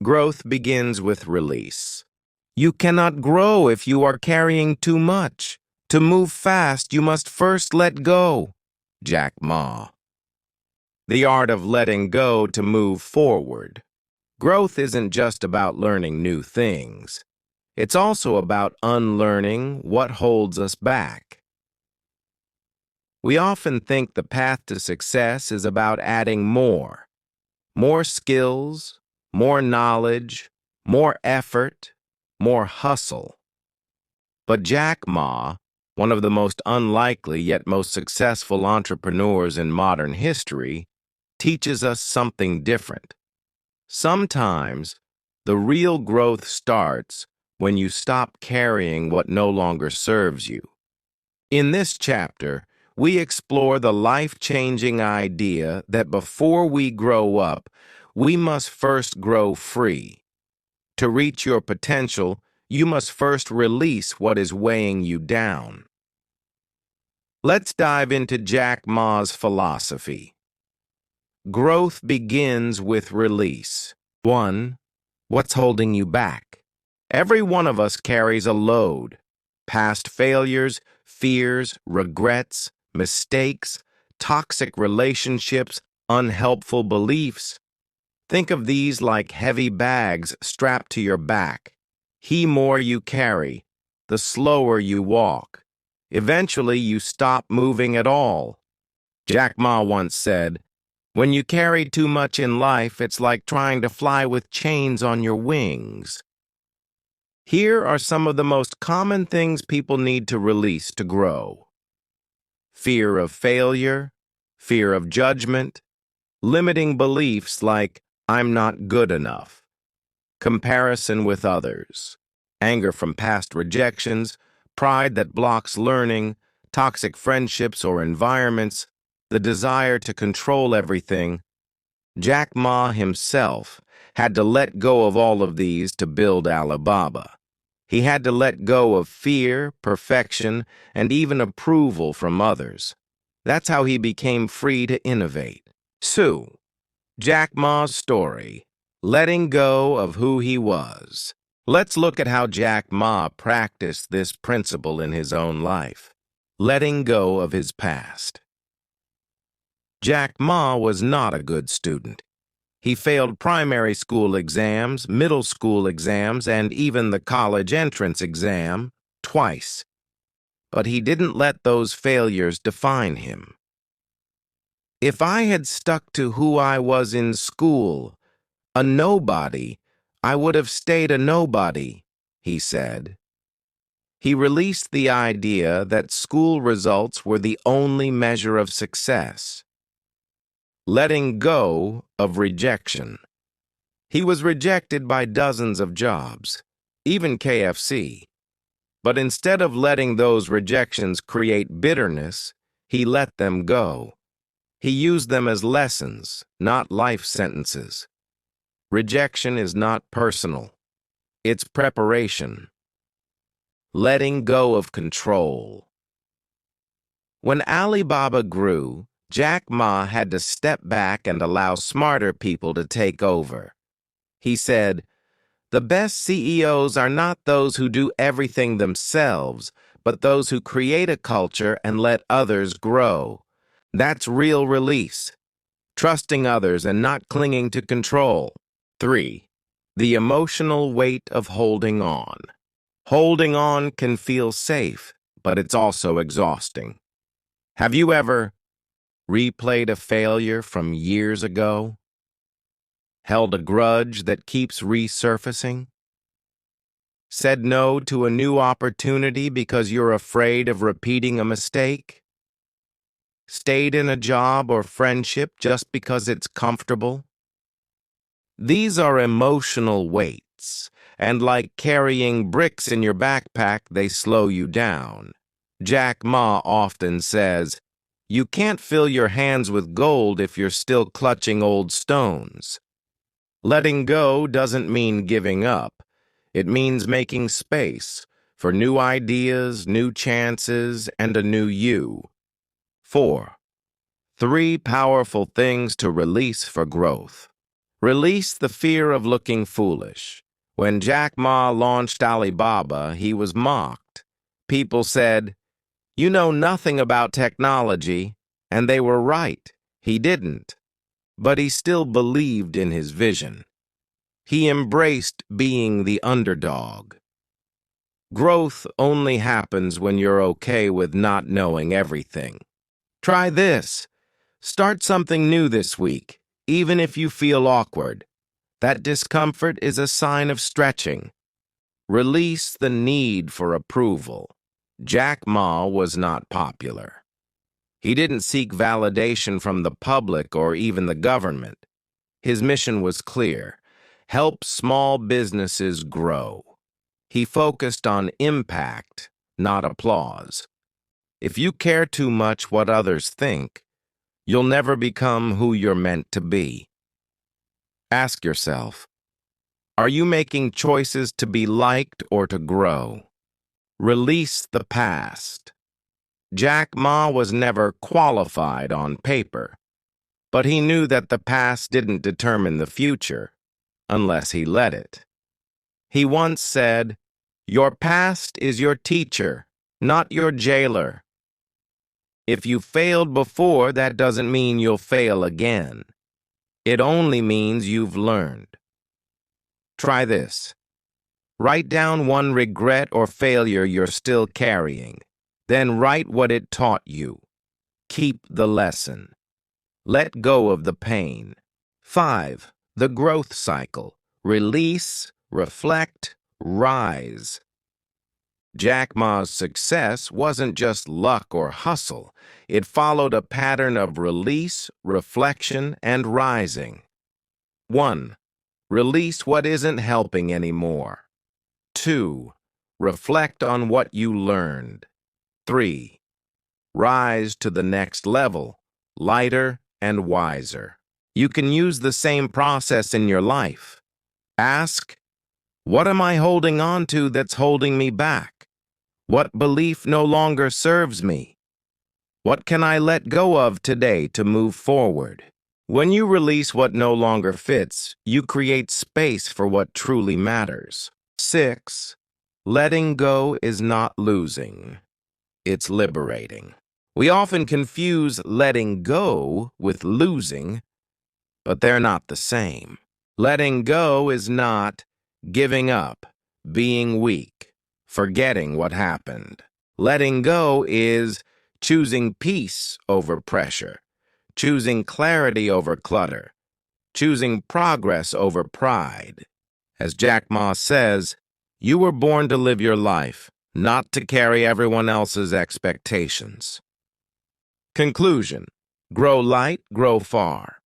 Growth begins with release. You cannot grow if you are carrying too much. To move fast, you must first let go. Jack Ma. The art of letting go to move forward. Growth isn't just about learning new things. It's also about unlearning what holds us back. We often think the path to success is about adding more skills, more knowledge, more effort, more hustle. But Jack Ma, one of the most unlikely yet most successful entrepreneurs in modern history, teaches us something different. Sometimes, the real growth starts when you stop carrying what no longer serves you. In this chapter, we explore the life-changing idea that before we grow up, we must first grow free. To reach your potential, you must first release what is weighing you down. Let's dive into Jack Ma's philosophy. Growth begins with release. 1. What's holding you back? Every one of us carries a load. Past failures, fears, regrets, mistakes, toxic relationships, unhelpful beliefs. Think of these like heavy bags strapped to your back. The more you carry, the slower you walk. Eventually, you stop moving at all. Jack Ma once said, "When you carry too much in life, it's like trying to fly with chains on your wings." Here are some of the most common things people need to release to grow. Fear of failure, fear of judgment, limiting beliefs like "I'm not good enough," comparison with others, anger from past rejections, pride that blocks learning, toxic friendships or environments, the desire to control everything. Jack Ma himself had to let go of all of these to build Alibaba. He had to let go of fear, perfection, and even approval from others. That's how he became free to innovate. So, Jack Ma's story, letting go of who he was. Let's look at how Jack Ma practiced this principle in his own life. Letting go of his past. Jack Ma was not a good student. He failed primary school exams, middle school exams, and even the college entrance exam twice. But he didn't let those failures define him. If I had stuck to who I was in school, a nobody, I would have stayed a nobody, he said. He released the idea that school results were the only measure of success. Letting go of rejection. He was rejected by dozens of jobs, even KFC. But instead of letting those rejections create bitterness, he let them go. He used them as lessons, not life sentences. Rejection is not personal. It's preparation. Letting go of control. When Alibaba grew, Jack Ma had to step back and allow smarter people to take over. He said, "The best CEOs are not those who do everything themselves, but those who create a culture and let others grow. That's real release. Trusting others and not clinging to control." 3. The emotional weight of holding on. Holding on can feel safe, but it's also exhausting. Have you ever replayed a failure from years ago? Held a grudge that keeps resurfacing? Said no to a new opportunity because you're afraid of repeating a mistake? Stayed in a job or friendship just because it's comfortable? These are emotional weights, and like carrying bricks in your backpack, they slow you down. Jack Ma often says, "You can't fill your hands with gold if you're still clutching old stones." Letting go doesn't mean giving up. It means making space for new ideas, new chances, and a new you. 4. 3 powerful things to release for growth. Release the fear of looking foolish. When Jack Ma launched Alibaba, he was mocked. People said, "You know nothing about technology," and they were right. He didn't. But he still believed in his vision. He embraced being the underdog. Growth only happens when you're okay with not knowing everything. Try this. Start something new this week, even if you feel awkward. That discomfort is a sign of stretching. Release the need for approval. Jack Ma was not popular. He didn't seek validation from the public or even the government. His mission was clear: help small businesses grow. He focused on impact, not applause. If you care too much what others think, you'll never become who you're meant to be. Ask yourself, are you making choices to be liked or to grow? Release the past. Jack Ma was never qualified on paper, but he knew that the past didn't determine the future unless he let it. He once said, "Your past is your teacher, not your jailer." If you failed before, that doesn't mean you'll fail again. It only means you've learned. Try this. Write down one regret or failure you're still carrying. Then write what it taught you. Keep the lesson. Let go of the pain. 5. The growth cycle. Release, reflect, rise. Jack Ma's success wasn't just luck or hustle. It followed a pattern of release, reflection, and rising. 1. Release what isn't helping anymore. 2. Reflect on what you learned. 3. Rise to the next level, lighter and wiser. You can use the same process in your life. Ask, what am I holding on to that's holding me back? What belief no longer serves me? What can I let go of today to move forward? When you release what no longer fits, you create space for what truly matters. 6. Letting go is not losing. It's liberating. We often confuse letting go with losing, but they're not the same. Letting go is not giving up, being weak, forgetting what happened. Letting go is choosing peace over pressure, choosing clarity over clutter, choosing progress over pride. As Jack Ma says, you were born to live your life, not to carry everyone else's expectations. Conclusion: grow light, grow far.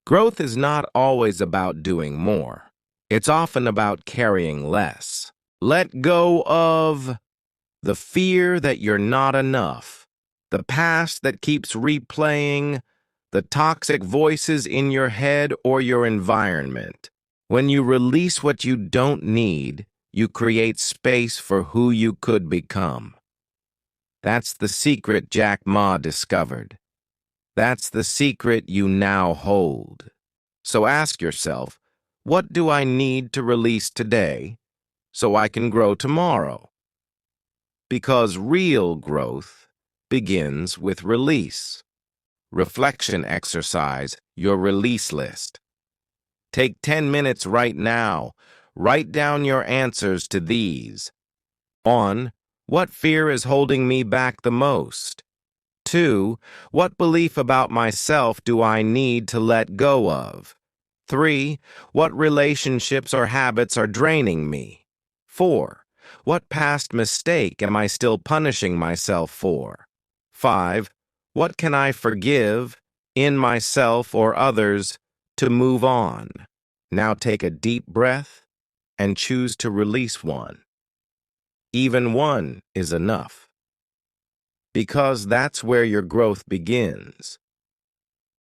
Growth is not always about doing more. It's often about carrying less. Let go of the fear that you're not enough, the past that keeps replaying, the toxic voices in your head or your environment. When you release what you don't need, you create space for who you could become. That's the secret Jack Ma discovered. That's the secret you now hold. So ask yourself, what do I need to release today so I can grow tomorrow? Because real growth begins with release. Reflection exercise, your release list. Take 10 minutes right now. Write down your answers to these. 1. What fear is holding me back the most? 2. What belief about myself do I need to let go of? 3. What relationships or habits are draining me? 4. What past mistake am I still punishing myself for? 5. What can I forgive in myself or others to move on? Now take a deep breath and choose to release one. Even one is enough. Because that's where your growth begins.